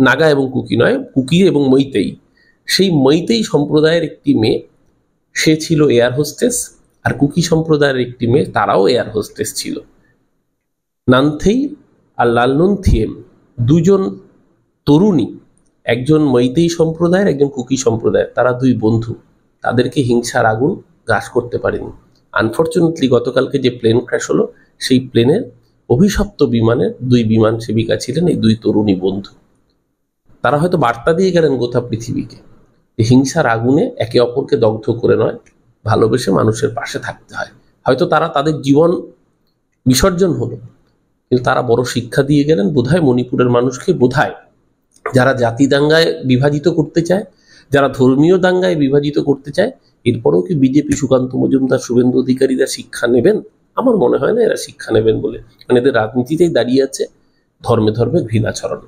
নাগা এবং কুকি নয়, কুকি এবং মৈতেই, সেই মৈতেই সম্প্রদায়ের একটি মেয়ে, সে ছিল এয়ার হোস্টেস, আর কুকি সম্প্রদায়ের একটি মেয়ে, তারাও এয়ার হোস্টেস ছিল। নানথেই আর লালনুনথিয়েম দুজন তরুণী, একজন মৈতেই সম্প্রদায়ের, একজন কুকি সম্প্রদায়ের, তারা দুই বন্ধু। তাদেরকে হিংসার আগুন গ্রাস করতে পারেনি। আনফর্চুনেটলি গতকালকে যে প্লেন ক্র্যাশ হলো, সেই প্লেনের অভিশপ্ত বিমানের দুই বিমান সেবিকা ছিলেন এই দুই তরুণী বন্ধু। তারা হয়তো বার্তা দিয়ে গেলেন গোটা পৃথিবীকে যে হিংসার আগুনে একে অপরকে দগ্ধ করে নয়, ভালোবেসে মানুষের পাশে থাকতে হয়। হয়তো তারা তাদের জীবন বিসর্জন হলো, কিন্তু তারা বড় শিক্ষা দিয়ে গেলেন বোধহয় মণিপুরের মানুষকে, বোধহয় যারা জাতি দাঙ্গায় বিভাজিত করতে চায়, যারা ধর্মীয় দাঙ্গায় বিভাজিত করতে চায়, এরপরেও কি বিজেপি, সুকান্ত মজুমদার, শুভেন্দু অধিকারীরা শিক্ষা নেবেন? আমার মনে হয় না এরা শিক্ষা নেবেন বলে। কারণ এদের রাজনীতিতেই দাঁড়িয়ে আছে ধর্মে ধর্মে ঘৃণা ছড়ানো।